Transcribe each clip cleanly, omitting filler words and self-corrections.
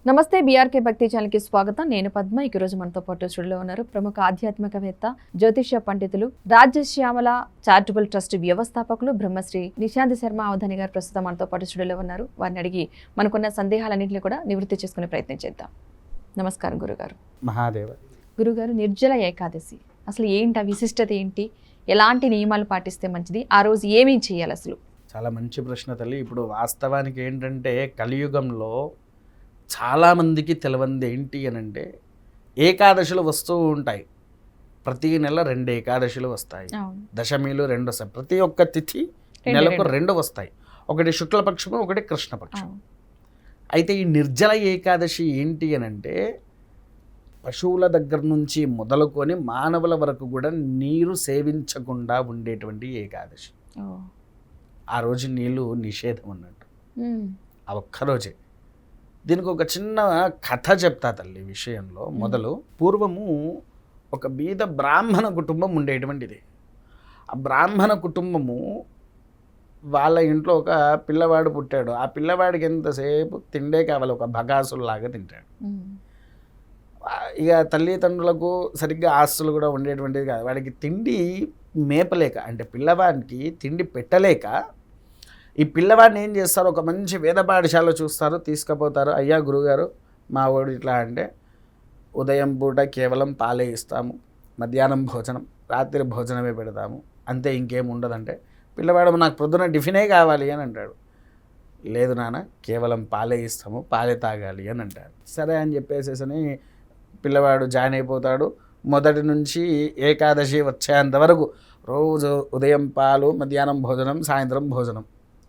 నమస్తే బీఆర్కే భక్తి ఛానల్కి స్వాగతం. నేను పద్మ. ఈ రోజు మనతో పాటు స్టూడియోలో ఉన్నారు ప్రముఖ ఆధ్యాత్మికవేత్త, జ్యోతిష్య పండితులు, రాజ్యశ్యామల చారిటబుల్ ట్రస్ట్ వ్యవస్థాపకులు బ్రహ్మశ్రీ నిశాంత్ శర్మ అవధాని గారు ప్రస్తుతం మనతో పాటు స్టూడియోలో ఉన్నారు. వారిని అడిగి మనకున్న సందేహాలన్నింటినీ కూడా నివృత్తి చేసుకునే ప్రయత్నం చేద్దాం. నమస్కారం గురుగారు. మహాదేవ. గురుగారు, నిర్జల ఏకాదశి అసలు ఏంటి, ఆ విశిష్టత ఏంటి, ఎలాంటి నియమాలు పాటిస్తే మంచిది, ఆ రోజు ఏమేం చేయాలి అసలు? చాలా మంచి ప్రశ్న తల్లి. ఇప్పుడు వాస్తవానికి ఏంటంటే కలియుగంలో చాలామందికి తెలియంది ఏంటి అని అంటే ఏకాదశులు వస్తూ ఉంటాయి. ప్రతి నెల 2 ఏకాదశులు వస్తాయి, దశమిలు 2 వస్తాయి. ప్రతి ఒక్క తిథి నెలకు 2 వస్తాయి. ఒకటి శుక్లపక్షము, ఒకటి కృష్ణపక్షం. అయితే ఈ నిర్జల ఏకాదశి ఏంటి అని అంటే పశువుల దగ్గర నుంచి మొదలుకొని మానవుల వరకు కూడా నీరు సేవించకుండా ఉండేటువంటి ఏకాదశి. ఆ రోజు నీళ్ళు నిషేధం అన్నట్టు, ఆ ఒక్కరోజే. దీనికి ఒక చిన్న కథ చెప్తా తల్లి విషయంలో. మొదలు పూర్వము ఒక బీద బ్రాహ్మణ కుటుంబం ఉండేటువంటిది. ఆ బ్రాహ్మణ కుటుంబము వాళ్ళ ఇంట్లో ఒక పిల్లవాడు పుట్టాడు. ఆ పిల్లవాడికి ఎంతసేపు తిండే కావాలి, ఒక బగాసుల్లాగా తింటాడు. ఇక తల్లిదండ్రులకు సరిగ్గా ఆస్తులు కూడా ఉండేటువంటిది కాదు. వాడికి తిండి మేపలేక, అంటే పిల్లవాడికి తిండి పెట్టలేక ఈ పిల్లవాడిని ఏం చేస్తారు, ఒక మంచి వేద పాఠశాల చూస్తారు, తీసుకుపోతారు. అయ్యా గురుగారు, మా వాడు ఇట్లా అంటే ఉదయం పూట కేవలం పాలే ఇస్తాము, మధ్యాహ్నం భోజనం, రాత్రి భోజనమే పెడతాము, అంతే, ఇంకేం ఉండదంటే పిల్లవాడు నాకు పొద్దున టిఫినే కావాలి అని అంటాడు. లేదు నాన్న, కేవలం పాలే ఇస్తాము, పాలే తాగాలి అని అంటారు. సరే అని చెప్పేసేసని పిల్లవాడు జాయిన్ అయిపోతాడు. మొదటి నుంచి ఏకాదశి వచ్చేంత వరకు రోజు ఉదయం పాలు, మధ్యాహ్నం భోజనం, సాయంత్రం భోజనం.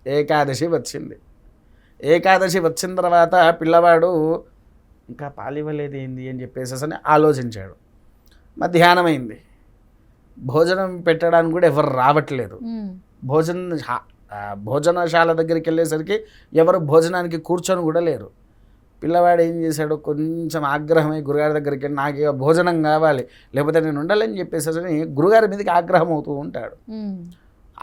ఏకాదశి వచ్చింది. ఏకాదశి వచ్చిన తర్వాత పిల్లవాడు ఇంకా పాలు ఇవ్వలేదు ఏంది అని చెప్పేసి ఆలోచించాడు. మధ్యాహ్నం అయింది, భోజనం పెట్టడానికి కూడా ఎవరు రావట్లేదు. భోజనశాల దగ్గరికి వెళ్ళేసరికి ఎవరు భోజనానికి కూర్చొని కూడా లేరు. పిల్లవాడు ఏం చేశాడు, కొంచెం ఆగ్రహమై గురుగారి దగ్గరికి వెళ్ళి నాకు ఇక భోజనం కావాలి, లేకపోతే నేను ఉండాలని చెప్పేసి గురుగారి మీదకి ఆగ్రహం అవుతూ ఉంటాడు.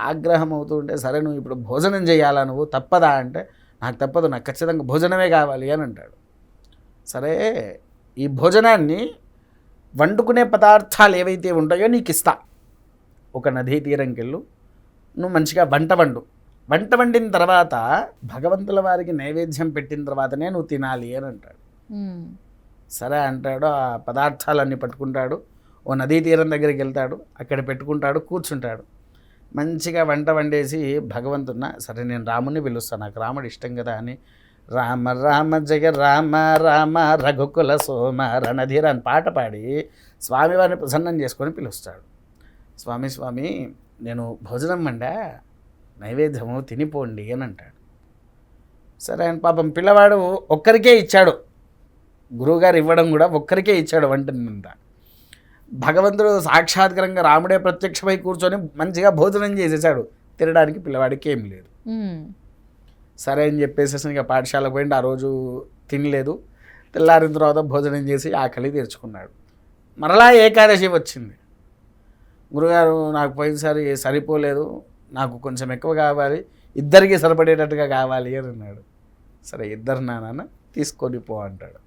ఆగ్రహం అవుతూ ఉంటే, సరే నువ్వు ఇప్పుడు భోజనం చేయాలా, నువ్వు తప్పదా అంటే, నాకు తప్పదు, నాకు ఖచ్చితంగా భోజనమే కావాలి అని అంటాడు. సరే, ఈ భోజనాన్ని వండుకునే పదార్థాలు ఏవైతే ఉంటాయో నీకు ఇస్తా, ఒక నదీ తీరంకి వెళ్ళు, నువ్వు మంచిగా వంట వండిన తర్వాత భగవంతుల వారికి నైవేద్యం పెట్టిన తర్వాతనే నువ్వు తినాలి అని అంటాడు. సరే అంటాడు. ఆ పదార్థాలన్నీ పట్టుకుంటాడు, ఓ నదీ తీరం దగ్గరికి వెళ్తాడు, అక్కడ పెట్టుకుంటాడు, కూర్చుంటాడు. మంచిగా వంట వండేసి భగవంతున్న, సరే నేను రాముని పిలుస్తాను, నాకు రాముడు ఇష్టం కదా అని రామ రామ జగ రామ రామ రఘుకుల సోమ రణధీర అని పాట పాడి స్వామివారిని ప్రసన్నం చేసుకొని పిలుస్తాడు. స్వామి నేను భోజనం వండా, నైవేద్యము తినిపోండి అని అంటాడు. సరే అని పాపం పిల్లవాడు ఒక్కరికే ఇచ్చాడు, గురువుగారు ఇవ్వడం కూడా ఒక్కరికే ఇచ్చాడు వంటనంతా. భగవంతుడు సాక్షాత్కారంగా రాముడే ప్రత్యక్షమై కూర్చొని మంచిగా భోజనం చేసేసాడు. తినడానికి పిల్లవాడికి ఏం లేదు. సరే అని చెప్పేసి ఇక పాఠశాలకు పోయింది. ఆ రోజు తినలేదు. తెల్లారిన తర్వాత భోజనం చేసి ఆకలి తీర్చుకున్నాడు. మరలా ఏకాదశి వచ్చింది. గురుగారు, నాకు పోయినసారి సరిపోలేదు, నాకు కొంచెం ఎక్కువ కావాలి, ఇద్దరికి సరిపడేటట్టుగా కావాలి అని అన్నాడు. సరే, ఇద్దరు నాన్న తీసుకొని పో అంటాడు.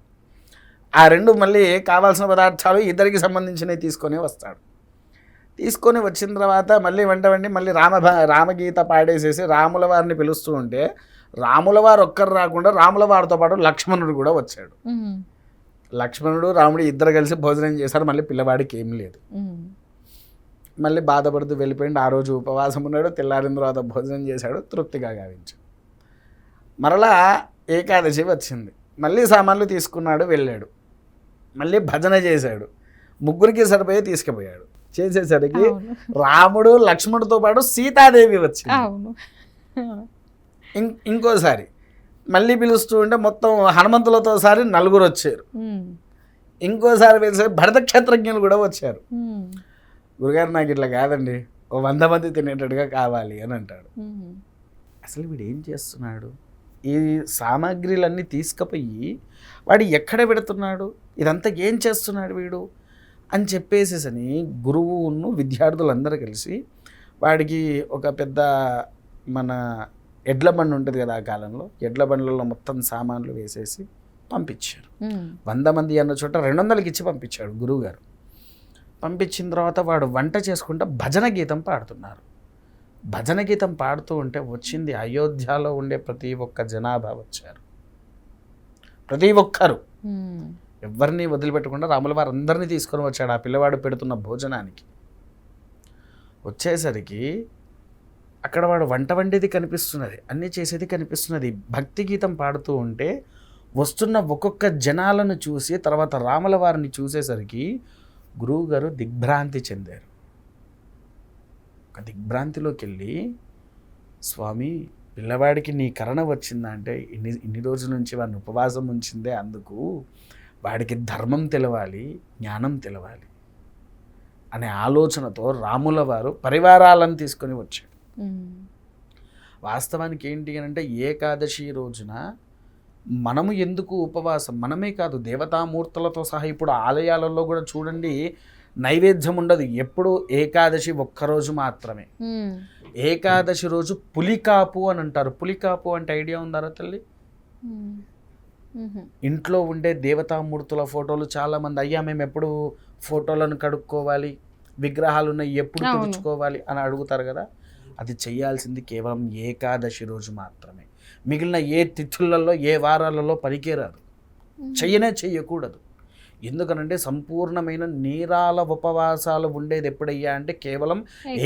ఆ 2 మళ్ళీ కావాల్సిన పదార్థాలు ఇద్దరికి సంబంధించినవి తీసుకొని వస్తాడు. తీసుకొని వచ్చిన తర్వాత మళ్ళీ వంట వండి మళ్ళీ రామగీత పాడేసేసి రాముల వారిని పిలుస్తూ ఉంటే, రాముల వారు ఒక్కరు రాకుండా రాముల వారితో పాటు లక్ష్మణుడు కూడా వచ్చాడు. లక్ష్మణుడు రాముడు ఇద్దరు కలిసి భోజనం చేశారు. మళ్ళీ పిల్లవాడికి ఏం లేదు. మళ్ళీ బాధపడుతూ వెళ్ళిపోయింది. ఆ రోజు ఉపవాసం ఉన్నాడు. తెల్లారిన తర్వాత భోజనం చేశాడు, తృప్తిగా గావించాడు. మరలా ఏకాదశి వచ్చింది. మళ్ళీ సామాన్లు తీసుకున్నాడు, వెళ్ళాడు. మళ్ళీ భజన చేశాడు. ముగ్గురికి సరిపోయి తీసుకుపోయాడు. చేసేసరికి రాముడు లక్ష్మణుడితో పాటు సీతాదేవి వచ్చింది. ఇంకోసారి మళ్ళీ పిలుస్తూ ఉంటే మొత్తం హనుమంతులతో సారి 4 వచ్చారు. ఇంకోసారి పిలిచేసరికి భరత క్షేత్రజ్ఞులు కూడా వచ్చారు. గురుగారు, నాకు ఇట్లా కాదండి, ఓ 100 మంది తినేటట్టుగా కావాలి అని అంటాడు. అసలు వీడు ఏం చేస్తున్నాడు? ఈ సామాగ్రిలన్నీ తీసుకుపోయి వాడు ఎక్కడ పెడుతున్నాడు, ఇదంతా ఏం చేస్తున్నాడు వీడు అని చెప్పేసేసని గురువును విద్యార్థులందరూ కలిసి వాడికి ఒక పెద్ద మన ఎడ్ల బండి ఉంటుంది కదా, ఆ కాలంలో ఎడ్ల బండ్లలో మొత్తం సామాన్లు వేసేసి పంపించారు. 100 మంది అన్న చోట 200కి ఇచ్చి పంపించాడు గురువుగారు. పంపించిన తర్వాత వాడు వంట చేసుకుంటూ భజన గీతం పాడుతున్నారు. భజన గీతం పాడుతూ ఉంటే వచ్చింది అయోధ్యలో ఉండే ప్రతి ఒక్క జనాభా వచ్చారు. ప్రతి ఒక్కరు ఎవరిని వదిలిపెట్టకుండా రాముల వారు అందరినీ తీసుకొని వచ్చాడు ఆ పిల్లవాడు పెడుతున్న భోజనానికి. వచ్చేసరికి అక్కడ వాడు వంట వండేది కనిపిస్తున్నది, అన్నీ చేసేది కనిపిస్తున్నది. భక్తి గీతం పాడుతూ ఉంటే వస్తున్న ఒక్కొక్క జనాలను చూసి తర్వాత రాముల వారిని చూసేసరికి గురువుగారు దిగ్భ్రాంతి చెందారు. ఒక దిగ్భ్రాంతిలోకి వెళ్ళి, స్వామి పిల్లవాడికి నీ కరణ వచ్చిందా అంటే, ఇన్ని రోజుల నుంచి వాడిని ఉపవాసం ఉంచిందే అందుకు, వాడికి ధర్మం తెలవాలి, జ్ఞానం తెలవాలి అనే ఆలోచనతో రాముల వారు పరివారాలను తీసుకొని వచ్చాడు. వాస్తవానికి ఏంటి అని అంటే, ఏకాదశి రోజున మనము ఎందుకు ఉపవాసం, మనమే కాదు దేవతామూర్తులతో సహా ఇప్పుడు ఆలయాలలో కూడా చూడండి నైవేద్యం ఉండదు, ఎప్పుడు ఏకాదశి ఒక్కరోజు మాత్రమే. ఏకాదశి రోజు పులికాపు అని అంటారు. పులికాపు అంటే ఐడియా ఉందారా తల్లి? ఇంట్లో ఉండే దేవతామూర్తుల ఫోటోలు చాలామంది, అయ్యా మేము ఎప్పుడు ఫోటోలను కడుక్కోవాలి, విగ్రహాలు ఉన్నాయి ఎప్పుడు తుడుచుకోవాలి అని అడుగుతారు కదా. అది చేయాల్సింది కేవలం ఏకాదశి రోజు మాత్రమే. మిగిలిన ఏ తిథులలో ఏ వారాలలో పనికిరాదు, చెయ్యకూడదు. ఎందుకనంటే సంపూర్ణమైన నీరాల ఉపవాసాలు ఉండేది ఎప్పుడయ్యా అంటే కేవలం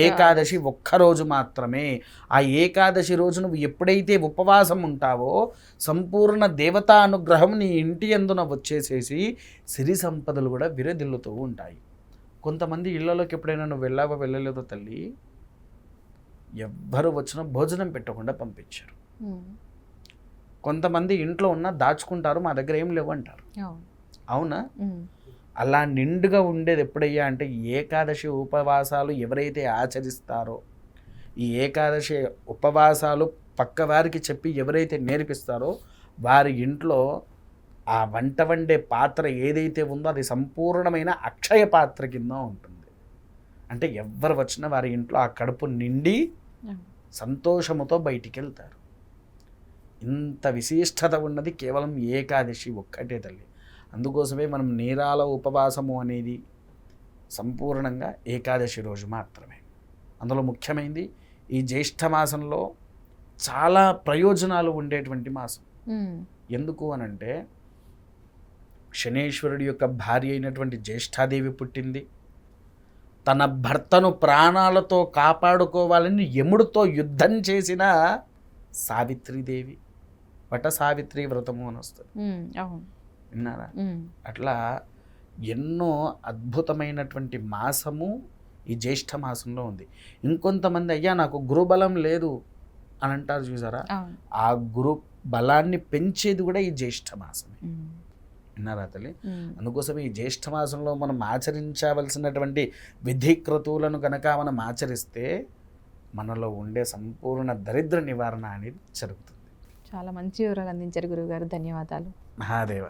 ఏకాదశి ఒక్కరోజు మాత్రమే. ఆ ఏకాదశి రోజు నువ్వు ఎప్పుడైతే ఉపవాసం ఉంటావో సంపూర్ణ దేవతా అనుగ్రహం నీ ఇంటి యందున వచ్చేసేసి సిరి సంపదలు కూడా విరదిల్లుతూ ఉంటాయి. కొంతమంది ఇళ్లలోకి ఎప్పుడైనా నువ్వు వెళ్ళలేదో తల్లి, ఎవ్వరు వచ్చినా భోజనం పెట్టకుండా పంపించారు. కొంతమంది ఇంట్లో ఉన్నా దాచుకుంటారు, మా దగ్గర ఏం లేవు అంటారు. అవునా? అలా నిండుగా ఉండేది ఎప్పుడయ్యా అంటే ఏకాదశి ఉపవాసాలు ఎవరైతే ఆచరిస్తారో, ఈ ఏకాదశి ఉపవాసాలు పక్క వారికి చెప్పి ఎవరైతే నేర్పిస్తారో వారి ఇంట్లో ఆ వంట వండే పాత్ర ఏదైతే ఉందో అది సంపూర్ణమైన అక్షయ పాత్ర కింద ఉంటుంది. అంటే ఎవరు వచ్చినా వారి ఇంట్లో ఆ కడుపు నిండి సంతోషముతో బయటికి వెళ్తారు. ఇంత విశిష్టత ఉన్నది కేవలం ఏకాదశి ఒక్కటే తల్లి. అందుకోసమే మనం నీరాల ఉపవాసము అనేది సంపూర్ణంగా ఏకాదశి రోజు మాత్రమే. అందులో ముఖ్యమైనది ఈ జ్యేష్ఠ మాసంలో చాలా ప్రయోజనాలు ఉండేటువంటి మాసం. ఎందుకు అనంటే శనేశ్వరుడి యొక్క భార్య అయినటువంటి జ్యేష్ఠాదేవి పుట్టింది. తన భర్తను ప్రాణాలతో కాపాడుకోవాలని యముడితో యుద్ధం చేసిన సావిత్రీదేవి, వట సావిత్రి వ్రతము అని వస్తుంది, విన్నారా? అట్లా ఎన్నో అద్భుతమైనటువంటి మాసము ఈ జ్యేష్ఠ మాసంలో ఉంది. ఇంకొంతమంది అయ్యా నాకు గురుబలం లేదు అని అంటారు చూసారా, ఆ గురు బలాన్ని పెంచేది కూడా ఈ జ్యేష్ఠ మాసమే. విన్నారా తల్లి? అందుకోసం ఈ జ్యేష్ఠ మాసంలో మనం ఆచరించవలసినటువంటి విధిక్రతువులను కనుక మనం ఆచరిస్తే మనలో ఉండే సంపూర్ణ దరిద్ర నివారణ అనేది జరుగుతుంది. చాలా మంచి వివరాలు అందించారు గురువుగారు, ధన్యవాదాలు. మహాదేవ.